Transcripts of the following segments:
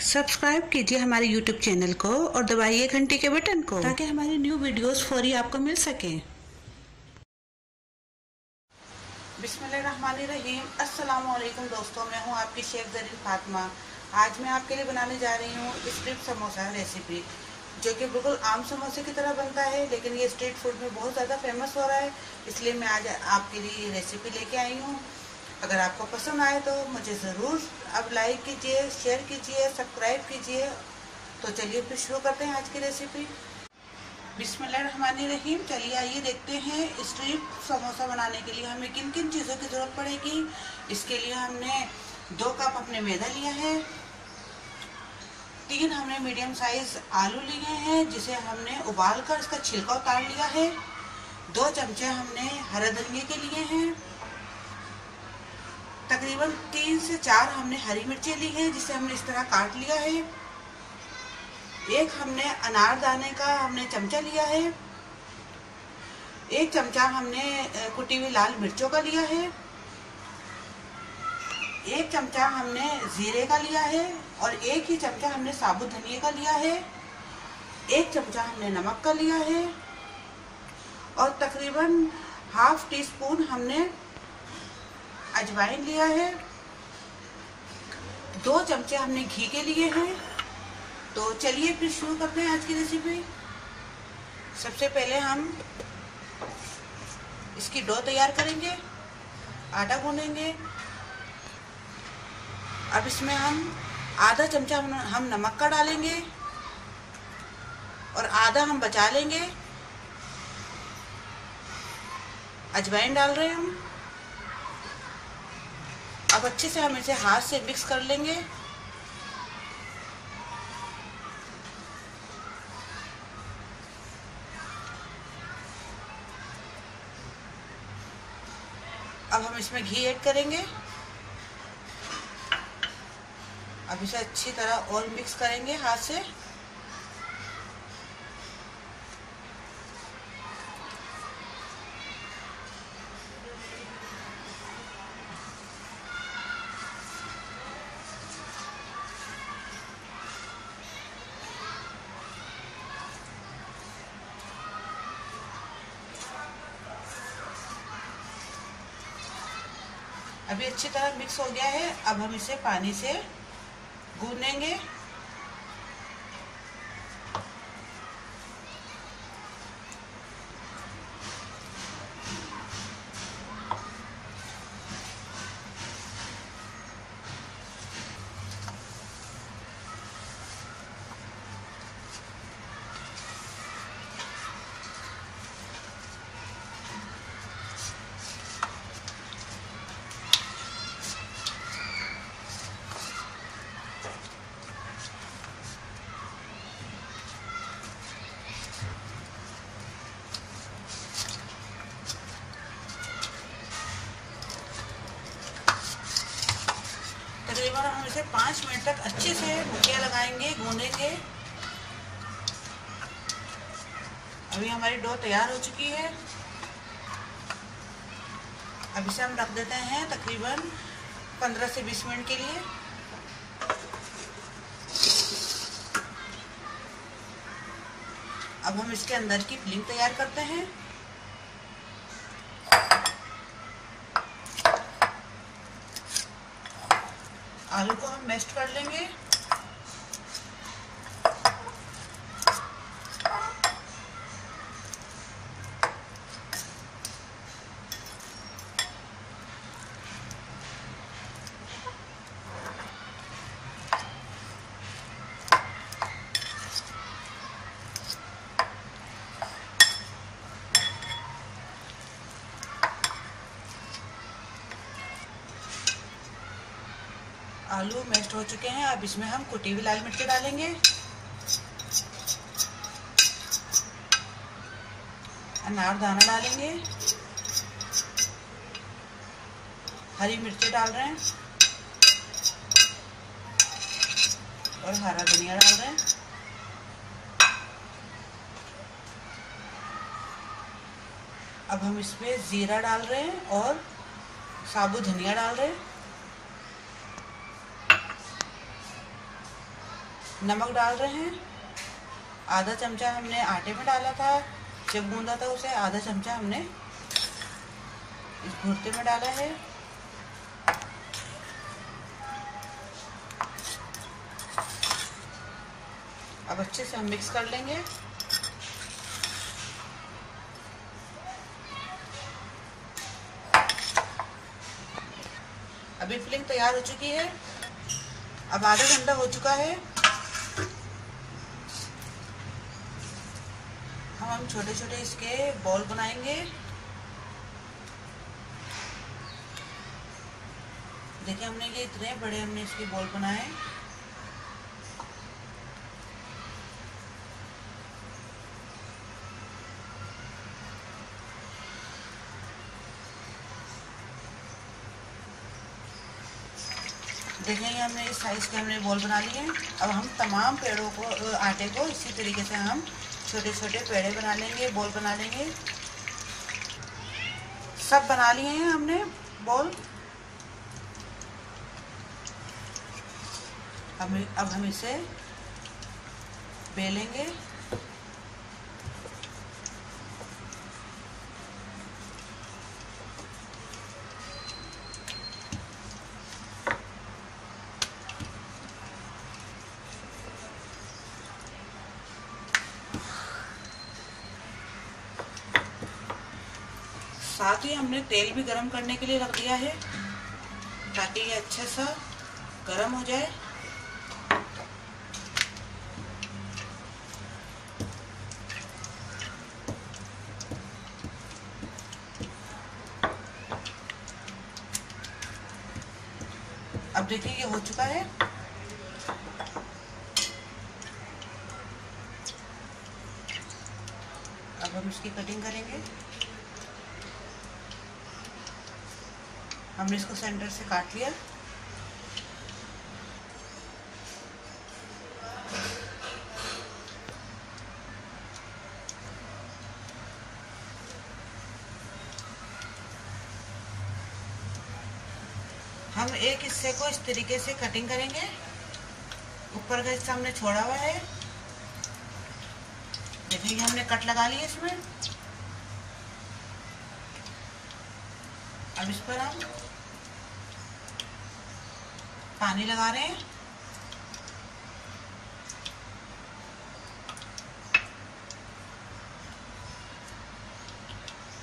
Subscribe कीजिए हमारे YouTube channel को और दबाइए घंटी के बटन को ताकि हमारी न्यू वीडियोस फौरी आपको मिल सके। बिस्मिल्लाहिर्रहमानिर्रहीम। अस्सलाम वालेकुम दोस्तों, मैं हूं आपकी शेख ज़रीन फातिमा। आज मैं आपके लिए बनाने जा रही हूं स्ट्रीट समोसा रेसिपी, जो कि बिल्कुल आम समोसे की तरह बनता है, लेकिन ये स्ट्रीट फूड में बहुत ज़्यादा फेमस हो रहा है, इसलिए मैं आज आपके लिए रेसिपी लेके आई हूँ। अगर आपको पसंद आए तो मुझे ज़रूर अब लाइक कीजिए, शेयर कीजिए, सब्सक्राइब कीजिए। तो चलिए फिर शुरू करते हैं आज की रेसिपी। बिस्मिल्लाहिर्रहमानिर्रहीम। चलिए आइए देखते हैं स्ट्रीट समोसा बनाने के लिए हमें किन किन चीज़ों की ज़रूरत पड़ेगी। इसके लिए हमने 2 कप अपने मैदा लिया है, 3 हमने मीडियम साइज आलू लिए हैं जिसे हमने उबाल कर इसका छिलका उतार लिया है, 2 चमचे हमने हरे धनिये के लिए हैं, तकरीबन 3 से 4 हमने हरी मिर्चें ली हैं जिसे हमने इस तरह काट लिया है, 1 हमने अनारदाने का हमने चमचा लिया है, 1 चमचा हमने कुटी हुई लाल मिर्चों का लिया है, 1 चमचा हमने जीरे का लिया है और 1 ही चमचा हमने साबुत धनिया का लिया है, 1 चमचा हमने नमक का लिया है और तकरीबन ½ टीस्पून हमने अजवाइन लिया है, 2 चमचे हमने घी के लिए हैं। तो चलिए फिर शुरू करते हैं आज की रेसिपी। सबसे पहले हम इसकी डो तैयार करेंगे, आटा गूंदेंगे। अब इसमें हम आधा चमचा हम नमक का डालेंगे और आधा हम बचा लेंगे। अजवाइन डाल रहे हैं हम। अब अच्छे से हम इसे हाथ से मिक्स कर लेंगे। अब हम इसमें घी ऐड करेंगे। अब इसे अच्छी तरह और मिक्स करेंगे हाथ से। अभी अच्छी तरह मिक्स हो गया है। अब हम इसे पानी से गूंदेंगे। तकरीबन हम इसे 5 मिनट तक अच्छे से मुठियाँ लगाएंगे, गूंदेंगे। अभी हमारी डो तैयार हो चुकी है। अब इसे हम रख देते हैं तकरीबन 15 से 20 मिनट के लिए। अब हम इसके अंदर की फिलिंग तैयार करते हैं। आलू को हम मैश कर लेंगे। आलू मैश्ड हो चुके हैं। अब इसमें हम कुटी हुई लाल मिर्च डालेंगे, अनारदाना डालेंगे, हरी मिर्ची डाल रहे हैं और हरा धनिया डाल रहे हैं। अब हम इसमें जीरा डाल रहे हैं और साबुत धनिया डाल रहे हैं। नमक डाल रहे हैं। आधा चमचा हमने आटे में डाला था, जब गूंदा था उसे आधा चमचा हमने इस भुर्ते में डाला है। अब अच्छे से हम मिक्स कर लेंगे। अभी फिलिंग तैयार हो चुकी है। अब आधा घंटा हो चुका है। हम छोटे छोटे इसके बॉल बनाएंगे। देखिए हमने ये इतने बड़े हमने इसके बॉल बनाए। देखिए ये हमने इस साइज के हमने बॉल बना लिए हैं। अब हम तमाम पेड़ों को आटे को इसी तरीके से हम छोटे छोटे पेड़े बना लेंगे, बॉल बना लेंगे। सब बना लिए हैं हमने बॉल। अब हम इसे बेलेंगे। साथ ही हमने तेल भी गरम करने के लिए रख दिया है, ताकि ये अच्छे सा गरम हो जाए। अब देखिए ये हो चुका है। अब हम इसकी कटिंग करेंगे। हमने इसको सेंटर से काट लिया। हम एक हिस्से को इस तरीके से कटिंग करेंगे। ऊपर का हिस्सा हमने छोड़ा हुआ है। देखिए हमने कट लगा लिया इसमें। अब इस पर हम पानी लगा रहे हैं।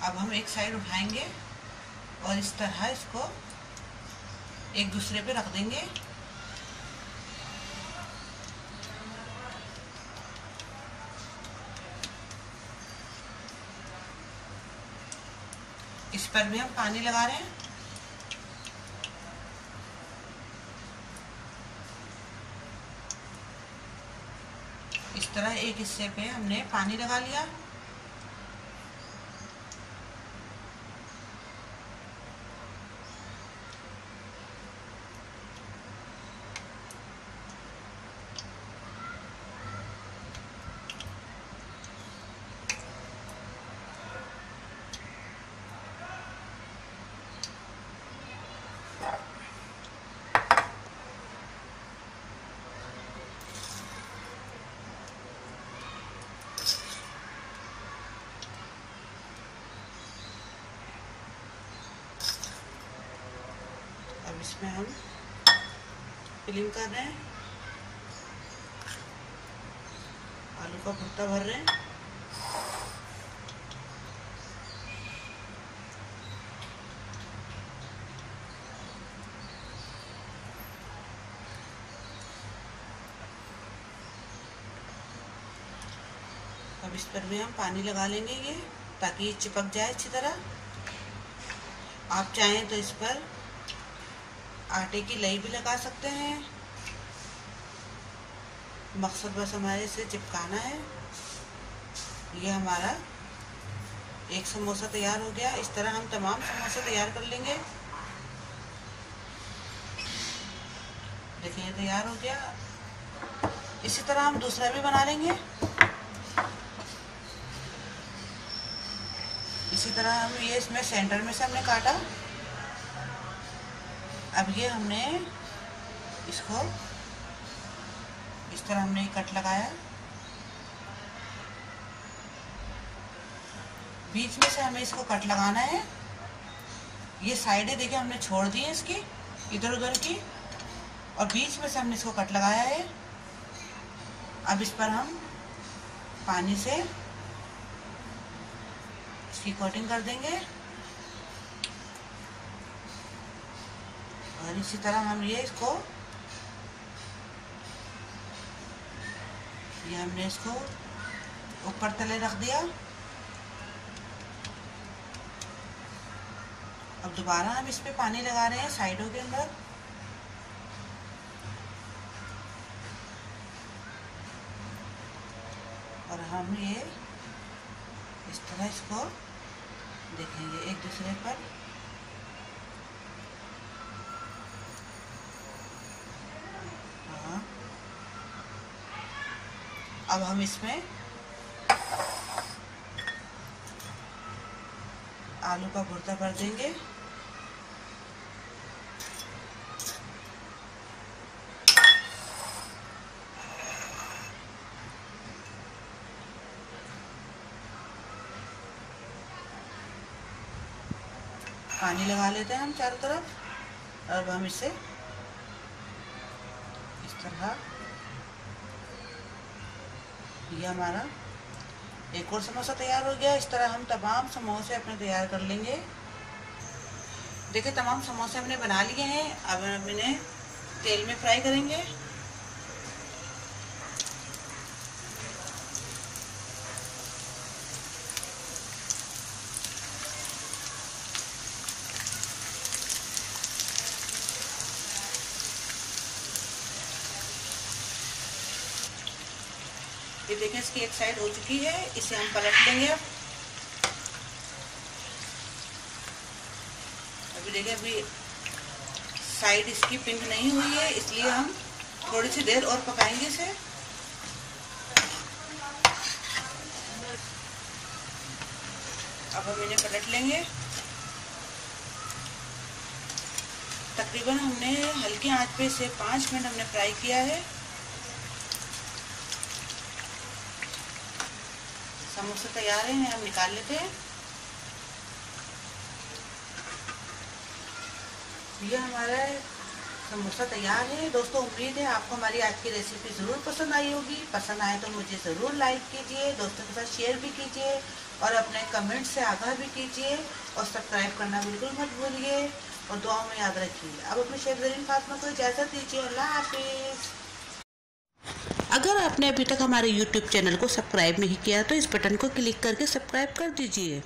अब हम एक साइड उठाएंगे और इस तरह इसको एक दूसरे पे रख देंगे। इस पर भी हम पानी लगा रहे हैं। इस तरह एक हिस्से पे हमने पानी लगा लिया। अब इसमें हम फिलिंग कर रहे हैं। आलू का भुर्ता भर रहे हैं। अब इस पर भी हम पानी लगा लेंगे ये, ताकि ये चिपक जाए अच्छी तरह। आप चाहें तो इस पर आटे की लई भी लगा सकते हैं। मकसद बस हमारे से चिपकाना है। ये हमारा एक समोसा तैयार हो गया। इस तरह हम तमाम समोसे तैयार कर लेंगे। देखिए ये तैयार हो गया। इसी तरह हम दूसरा भी बना लेंगे। इसी तरह हम ये इसमें सेंटर में से हमने काटा। अब ये हमने इसको इस तरह हमने कट लगाया। बीच में से हमें इसको कट लगाना है। ये साइडें देखिए हमने छोड़ दी है इसकी, इधर उधर की, और बीच में से हमने इसको कट लगाया है। अब इस पर हम पानी से इसकी कोटिंग कर देंगे और इसी तरह हम हमने इसको ऊपर तले रख दिया। अब दोबारा हम इस पे पानी लगा रहे हैं साइडों के अंदर। और हम ये इस तरह इसको देखेंगे एक दूसरे पर। हाँ, अब हम इसमें आलू का भुर्ता भर देंगे। पानी लगा लेते हैं हम चारों तरफ। अब हम इसे इस तरह, ये हमारा एक और समोसा तैयार हो गया। इस तरह हम तमाम समोसे अपने तैयार कर लेंगे। देखिए तमाम समोसे हमने बना लिए हैं। अब हम इन्हें तेल में फ्राई करेंगे। ये देखें इसकी एक साइड हो चुकी है, इसे हम पलट लेंगे। अभी देखिए अभी साइड इसकी पिंक नहीं हुई है, इसलिए हम थोड़ी सी देर और पकाएंगे इसे। अब हम इन्हें पलट लेंगे। तकरीबन हमने हल्की आंच पे इसे 5 मिनट हमने फ्राई किया है। समोसे तैयार हैं, हम निकाल लेते हैं। ये हमारा समोसा तैयार है। दोस्तों उम्मीद है आपको हमारी आज की रेसिपी ज़रूर पसंद आई होगी। पसंद आए तो मुझे ज़रूर लाइक कीजिए, दोस्तों के साथ शेयर भी कीजिए और अपने कमेंट से आगाह भी कीजिए और सब्सक्राइब करना बिल्कुल मत भूलिए और दुआओं में याद रखिए। अब अपने शेफ ज़रीन फातिमा को इजाज़त दीजिए। अल्लाह हाफिज़। अगर आपने अभी तक हमारे YouTube चैनल को सब्सक्राइब नहीं किया तो इस बटन को क्लिक करके सब्सक्राइब कर दीजिए।